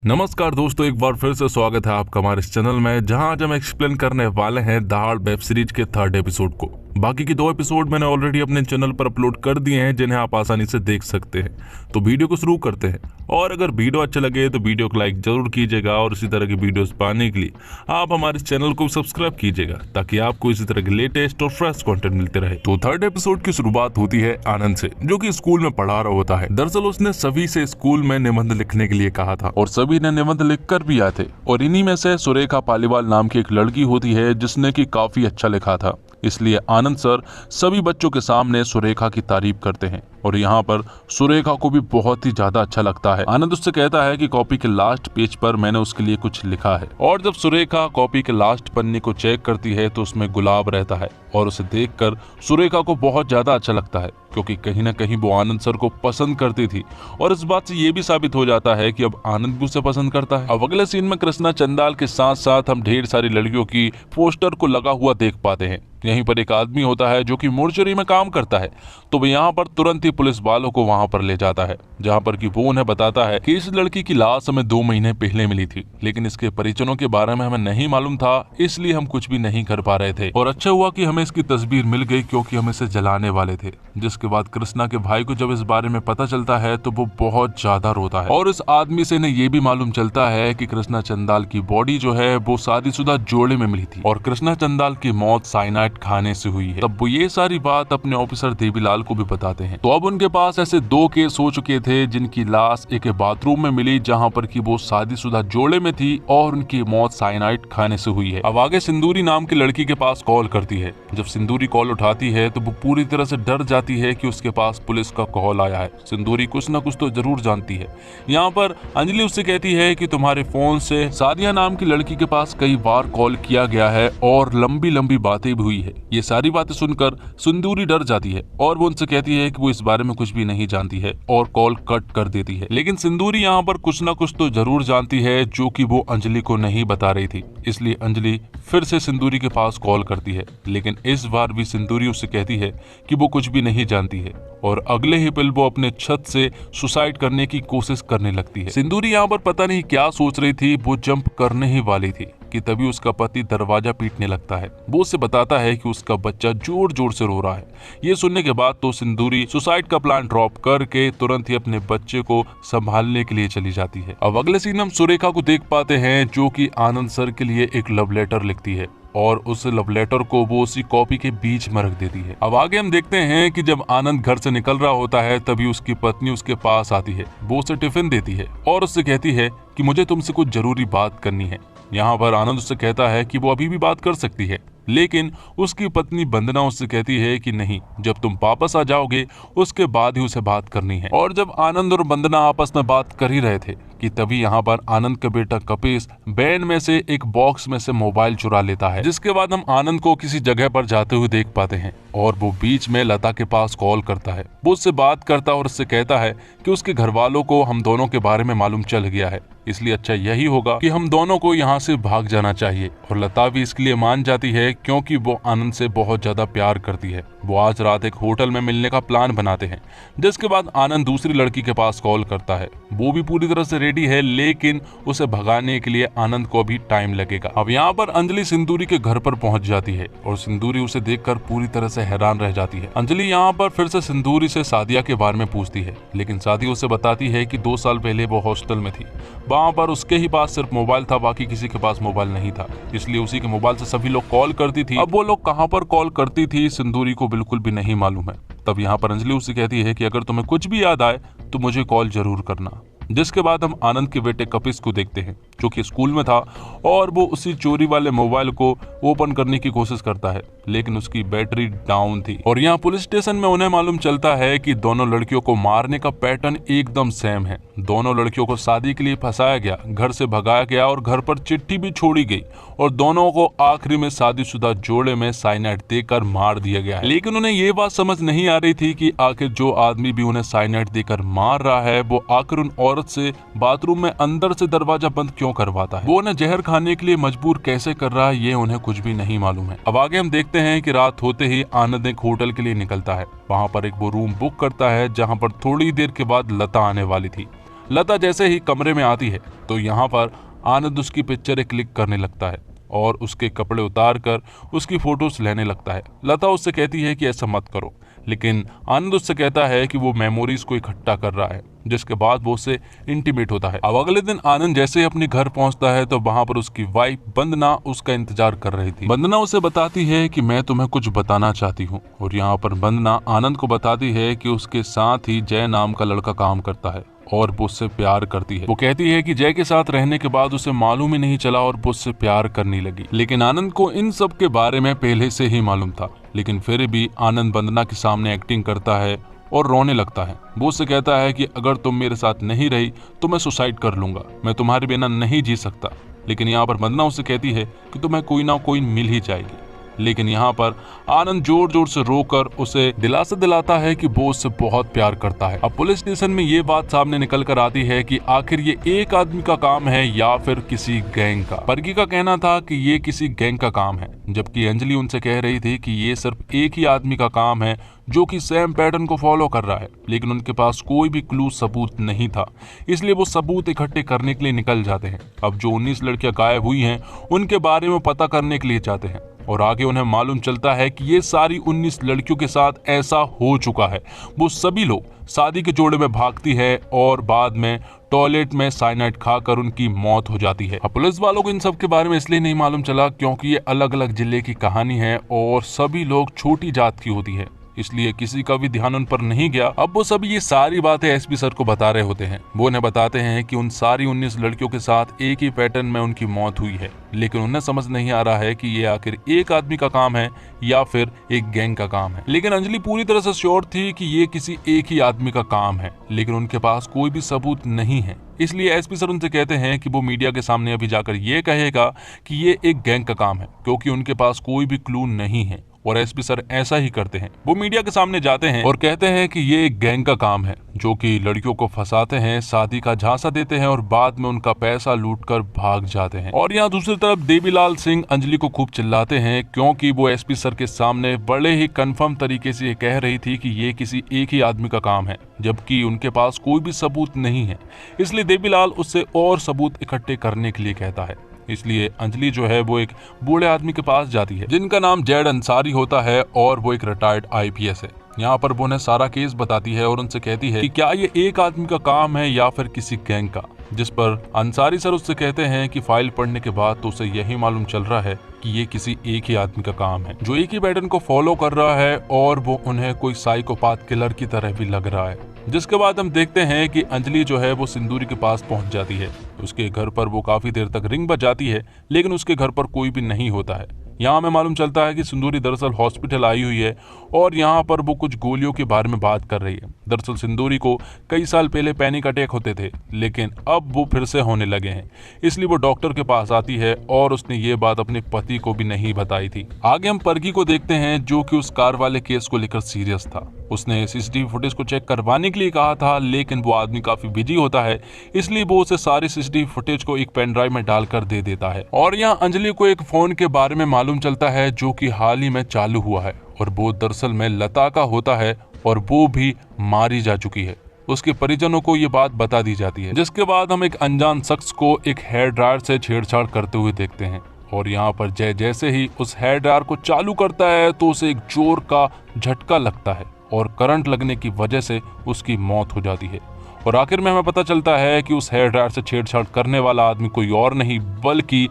नमस्कार दोस्तों, एक बार फिर से स्वागत है आपका हमारे इस चैनल में, जहां आज हम एक्सप्लेन करने वाले हैं दहाड़ वेब सीरीज के थर्ड एपिसोड को। बाकी की 2 एपिसोड मैंने ऑलरेडी अपने चैनल पर अपलोड कर दिए हैं, जिन्हें आप आसानी से देख सकते हैं। तो वीडियो को शुरू करते हैं, और अगर वीडियो अच्छा लगे तो वीडियो को लाइक जरूर कीजिएगा, और इसी तरह की वीडियोस पाने के लिए आप हमारे चैनल को सब्सक्राइब कीजिएगा, ताकि आपको इसी तरह के लेटेस्ट और फ्रेश कंटेंट मिलते रहे। तो थर्ड एपिसोड की शुरुआत होती है आनंद से, जो कि स्कूल में पढ़ा रहा होता है। दरअसल उसने सभी से स्कूल में निबंध लिखने के लिए कहा था, और सभी ने निबंध लिखकर भी आए थे। और इन्हीं में से सुरेखा पालीवाल नाम की एक लड़की होती है, जिसने की काफी अच्छा लिखा था। इसलिए आनंद सर सभी बच्चों के सामने सुरेखा की तारीफ करते हैं, और यहाँ पर सुरेखा को भी बहुत ही ज्यादा अच्छा लगता है। आनंद उससे कहता है कि कॉपी के लास्ट पेज पर मैंने उसके लिए कुछ लिखा है। और जब सुरेखा कॉपी के लास्ट पन्ने को चेक करती है तो उसमें गुलाब रहता है, और उसे देखकर सुरेखा को बहुत ज्यादा अच्छा लगता है, क्योंकि कहीं ना कहीं वो आनंद सर को पसंद करती थी। और इस बात से ये भी साबित हो जाता है कि अब आनंद भी उसे पसंद करता है। अब अगले सीन में कृष्णा चंदाल के साथ साथ हम ढेर सारी लड़कियों की पोस्टर को लगा हुआ देख पाते हैं। यहीं पर एक आदमी होता है जो कि मोर्चरी में काम करता है, तो वो यहाँ पर तुरंत ही पुलिस वालों को वहां पर ले जाता है, जहां पर कि वो उन्हें बताता है कि इस लड़की की लाश हमें 2 महीने पहले मिली थी, लेकिन इसके परिजनों के बारे में हमें नहीं मालूम था, इसलिए हम कुछ भी नहीं कर पा रहे थे। और अच्छा हुआ कि हमें इसकी तस्वीर मिल गई, क्योंकि हम इसे जलाने वाले थे। जिसके बाद कृष्णा के भाई को जब इस बारे में पता चलता है तो वो बहुत ज्यादा रोता है। और इस आदमी से इन्हें ये भी मालूम चलता है कि कृष्णा चंदाल की बॉडी जो है वो शादीशुदा जोड़े में मिली थी, और कृष्णा चंदाल की मौत साइनाइड खाने से हुई है। तब वो ये सारी बात अपने ऑफिसर देवीलाल को भी बताते हैं। तो अब उनके पास ऐसे 2 केस हो चुके थे, जिनकी लाश एक बाथरूम में मिली, जहां पर कि वो शादीशुदा जोड़े में थी, और उनकी मौत साइनाइड खाने से हुई है। अब आगे सिंदूरी नाम की लड़की के पास कॉल करती है। जब सिंदूरी कॉल उठाती है तो वो पूरी तरह से डर जाती है कि उसके पास पुलिस का कॉल आया है। सिंदूरी कुछ न कुछ तो जरूर जानती है। यहाँ पर अंजलि उससे कहती है कि तुम्हारे फोन से सादिया नाम की लड़की के पास कई बार कॉल किया गया है, और लंबी लंबी बातें भी हुई है। ये सारी बातें सुनकर सिंदूरी डर जाती है, और वो उनसे कहती है कि वो इस बारे में कुछ भी नहीं जानती है, और कॉल कट कर देती है। लेकिन सिंदूरी यहाँ पर कुछ न कुछ तो जरूर जानती है, जो कि वो अंजलि को नहीं बता रही थी। इसलिए अंजलि फिर से सिंदूरी के पास कॉल करती है, लेकिन इस बार भी सिंदूरी उससे कहती है कि वो कुछ भी नहीं जानती है, और अगले ही पल वो अपने छत से सुसाइड करने की कोशिश करने लगती है। सिंदूरी यहाँ पर पता नहीं क्या सोच रही थी, वो जंप करने ही वाली थी कि तभी उसका पति दरवाजा पीटने लगता है। वो उसे बताता है कि उसका बच्चा जोर जोर से रो रहा है। ये सुनने के बाद तो सिंदूरी सुसाइड का प्लान ड्रॉप करके तुरंत ही अपने बच्चे को संभालने के लिए चली जाती है। अब अगले सीन में हम सुरेखा को देख पाते हैं, जो कि आनंद सर के लिए एक लव लेटर लिखती है, और उस लव लेटर को वो उसी कॉपी के बीच में रख देती है। अब आगे हम देखते हैं कि जब आनंद घर से निकल रहा होता है, तभी उसकी पत्नी उसके पास आती है। वो उसे टिफिन देती है, और उससे कहती है कि मुझे तुमसे कुछ जरूरी बात करनी है। यहाँ पर आनंद उससे कहता है कि वो अभी भी बात कर सकती है, लेकिन उसकी पत्नी वंदना उससे कहती है कि नहीं, जब तुम वापस आ जाओगे उसके बाद ही उसे बात करनी है। और जब आनंद और वंदना आपस में बात कर ही रहे थे कि तभी यहाँ पर आनंद का बेटा कपिश बैन में से एक बॉक्स में से मोबाइल चुरा लेता है। जिसके बाद हम आनंद को किसी जगह पर जाते हुए देख पाते हैं, और वो बीच में लता के पास कॉल करता है। वो उससे बात करता है और उससे कहता है कि उसके घर वालों को हम दोनों के बारे में मालूम चल गया है, इसलिए अच्छा यही होगा कि हम दोनों को यहाँ से भाग जाना चाहिए। और लता भी इसके लिए मान जाती है, क्योंकि वो आनंद से बहुत ज्यादा प्यार करती है। वो आज रात एक होटल में मिलने का प्लान बनाते हैं। जिसके बाद आनंद दूसरी लड़की के पास कॉल करता है। वो भी पूरी तरह से रेडी है, लेकिन उसे भगाने के लिए आनंद को भी टाइम लगेगा। अब यहाँ पर अंजलि सिंदूरी के घर पर पहुंच जाती है, और सिंदूरी उसे देखकर पूरी तरह से हैरान रह जाती है। अंजलि यहाँ पर फिर से सिंदूरी से सादिया के बारे में पूछती है, लेकिन सादिया उसे बताती है कि 2 साल पहले वो हॉस्टल में थी। वहां पर उसके ही पास सिर्फ मोबाइल था, बाकी किसी के पास मोबाइल नहीं था, इसलिए उसी के मोबाइल से सभी लोग कॉल करती थी। अब वो लोग कहां पर कॉल करती थी सिंदूरी को बिल्कुल भी नहीं मालूम है। तब यहाँ पर अंजलि उससे कहती है कि अगर तुम्हें कुछ भी याद आए तो मुझे कॉल जरूर करना। जिसके बाद हम आनंद के बेटे कपिश को देखते हैं, जो कि स्कूल में था, और वो उसी चोरी वाले मोबाइल को ओपन करने की कोशिश करता है, लेकिन उसकी बैटरी डाउन थी। और यहाँ पुलिस स्टेशन में उन्हें मालूम चलता है कि दोनों लड़कियों को मारने का पैटर्न एकदम सेम है। दोनों लड़कियों को शादी के लिए फंसाया गया, घर से भगाया गया, और घर पर चिट्ठी भी छोड़ी गई, और दोनों को आखिरी में शादीशुदा जोड़े में साइनाइड देकर मार दिया गया है। लेकिन उन्हें ये बात समझ नहीं आ रही थी कि आखिर जो आदमी भी उन्हें साइनाइड देकर मार रहा है, वो आखिर उन औरत से बाथरूम में अंदर से दरवाजा बंद क्यों करवाता है। वो उन्हें जहर खाने के लिए मजबूर कैसे कर रहा है, ये उन्हें कुछ भी नहीं मालूम है। अब आगे हम देखते हैं कि रात होते ही आनंद एक होटल के लिए निकलता है। वहां पर एक वो रूम बुक करता है, जहां पर थोड़ी देर के बाद लता आने वाली थी। लता जैसे ही कमरे में आती है तो यहाँ पर आनंद उसकी पिक्चरें क्लिक करने लगता है और उसके कपड़े उतार कर उसकी फोटोज लेने लगता है। लता उससे कहती है कि ऐसा मत करो, लेकिन आनंद उससे कहता है कि वो मेमोरीज को इकट्ठा कर रहा है, जिसके बाद वो उससे इंटीमेट होता है। अब अगले दिन आनंद जैसे ही अपने घर पहुंचता है तो वहां पर उसकी वाइफ वंदना उसका इंतजार कर रही थी। वंदना उसे बताती है कि मैं तुम्हें कुछ बताना चाहती हूँ, और यहाँ पर वंदना आनंद को बताती है कि उसके साथ ही जय नाम का लड़का काम करता है और वो उससे प्यार करती है। वो कहती है कि जय के साथ रहने के बाद उसे मालूम ही नहीं चला और वो उससे प्यार करने लगी, लेकिन आनंद को इन सब के बारे में पहले से ही मालूम था। लेकिन फिर भी आनंद वंदना के सामने एक्टिंग करता है और रोने लगता है। वो उससे कहता है कि अगर तुम मेरे साथ नहीं रही तो मैं सुसाइड कर लूंगा, मैं तुम्हारे बिना नहीं जी सकता। लेकिन यहाँ पर वंदना उससे कहती है कि तुम्हें कोई ना कोई मिल ही जाएगी। लेकिन यहाँ पर आनंद जोर जोर से रोकर उसे दिलासा दिलाता है कि वो उससे बहुत प्यार करता है। अब पुलिस स्टेशन में ये बात सामने निकल कर आती है कि आखिर ये एक आदमी का काम है या फिर किसी गैंग का। परगी का कहना था कि ये किसी गैंग का काम है, जबकि अंजलि उनसे कह रही थी कि ये सिर्फ एक ही आदमी का काम है जो कि सेम पैटर्न को फॉलो कर रहा है। लेकिन उनके पास कोई भी क्लू सबूत नहीं था, इसलिए वो सबूत इकट्ठे करने के लिए निकल जाते हैं। अब जो 19 लड़कियां गायब हुई हैं उनके बारे में पता करने के लिए जाते हैं और आगे उन्हें मालूम चलता है कि ये सारी 19 लड़कियों के साथ ऐसा हो चुका है। वो सभी लोग शादी के जोड़े में भागती है और बाद में टॉयलेट में साइनाइड खाकर उनकी मौत हो जाती है। अब पुलिस वालों को इन सब के बारे में इसलिए नहीं मालूम चला क्योंकि ये अलग अलग जिले की कहानी है और सभी लोग छोटी जात की होती है, इसलिए किसी का भी ध्यान उन पर नहीं गया। अब वो सभी ये सारी बातें एसपी सर को बता रहे होते हैं। वो उन्हें बताते हैं कि उन सारी 19 लड़कियों के साथ एक ही पैटर्न में उनकी मौत हुई है, लेकिन उन्हें समझ नहीं आ रहा है कि ये आखिर एक आदमी का काम है या फिर एक गैंग का काम है। लेकिन अंजलि पूरी तरह से श्योर थी कि ये किसी एक ही आदमी का काम है, लेकिन उनके पास कोई भी सबूत नहीं है। इसलिए एसपी सर उनसे कहते हैं कि वो मीडिया के सामने अभी जाकर ये कहेगा कि ये एक गैंग का काम है, क्योंकि उनके पास कोई भी क्लू नहीं है। और एसपी सर ऐसा ही करते हैं। वो मीडिया के सामने जाते हैं और कहते हैं कि ये एक गैंग का काम है जो कि लड़कियों को फंसाते हैं, शादी का झांसा देते हैं और बाद में उनका पैसा लूटकर भाग जाते हैं। और यहाँ दूसरी तरफ देवीलाल सिंह अंजलि को खूब चिल्लाते हैं क्योंकि वो एसपी सर के सामने बड़े ही कंफर्म तरीके से ये कह रही थी कि ये किसी एक ही आदमी का काम है, जबकि उनके पास कोई भी सबूत नहीं है। इसलिए देवीलाल उससे और सबूत इकट्ठे करने के लिए कहता है। इसलिए अंजलि जो है वो एक बूढ़े आदमी के पास जाती है जिनका नाम जैड अंसारी होता है और वो एक रिटायर्ड आईपीएस है। यहाँ पर वो उन्हें सारा केस बताती है और उनसे कहती है कि क्या ये एक आदमी का काम है या फिर किसी गैंग का, जिस पर अंसारी सर उससे कहते हैं कि फाइल पढ़ने के बाद तो उसे यही मालूम चल रहा है कि ये किसी एक ही आदमी का काम है जो एक ही पैटर्न को फॉलो कर रहा है और वो उन्हें कोई साइकोपाथ किलर की तरह भी लग रहा है। जिसके बाद हम देखते हैं कि अंजलि जो है वो सिंदूरी के पास पहुंच जाती है। उसके घर पर वो काफी देर तक रिंग बजाती है, लेकिन उसके घर पर कोई भी नहीं होता है। यहाँ हमें मालूम चलता है कि सिंदूरी दरअसल हॉस्पिटल आई हुई है और यहाँ पर वो कुछ गोलियों के बारे में बात कर रही है। दरअसल सिंदूरी को कई साल पहले पैनिक अटैक होते थे, लेकिन अब वो फिर से होने लगे हैं, इसलिए वो डॉक्टर के पास आती है और उसने ये बात अपने पति को भी नहीं बताई थी। आगे हम परगी को देखते हैं जो कि उस कार वाले केस को लेकर सीरियस था। उसने सीसीटीवी फुटेज को चेक करवाने के लिए कहा था, लेकिन वो आदमी काफी बिजी होता है, इसलिए वो उसे सारी सीसीटीवी फुटेज को एक पेन ड्राइव में डालकर दे देता है। और यहाँ अंजलि को एक फोन के बारे में मालूम चलता है जो कि हाल ही में चालू हुआ है और वो दरअसल में लता का होता है और वो भी मारी जा चुकी है। उसके परिजनों को ये बात बता दी जाती है, जिसके बाद हम एक अनजान शख्स को एक हेयर ड्रायर से छेड़छाड़ करते हुए देखते हैं। और यहाँ पर जय जैसे ही उस हेयर ड्रायर को चालू करता है तो उसे एक जोर का झटका लगता है और करंट लगने की वजह से उसकी मौत हो जाती है। और आखिर में हमें पता चलता है कि उस हेयर ड्रायर से छेड़छाड़ करने वाला आदमी कोई और नहीं बल्कि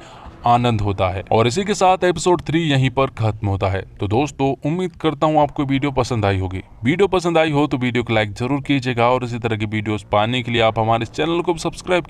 आनंद होता है। और इसी के साथ एपिसोड 3 यहीं पर खत्म होता है। तो दोस्तों, उम्मीद करता हूँ आपको वीडियो पसंद आई होगी। वीडियो पसंद आई हो तो वीडियो को लाइक जरूर कीजिएगा और इसी तरह की वीडियोस पाने के लिए आप हमारे चैनल को सब्सक्राइब कीजिए।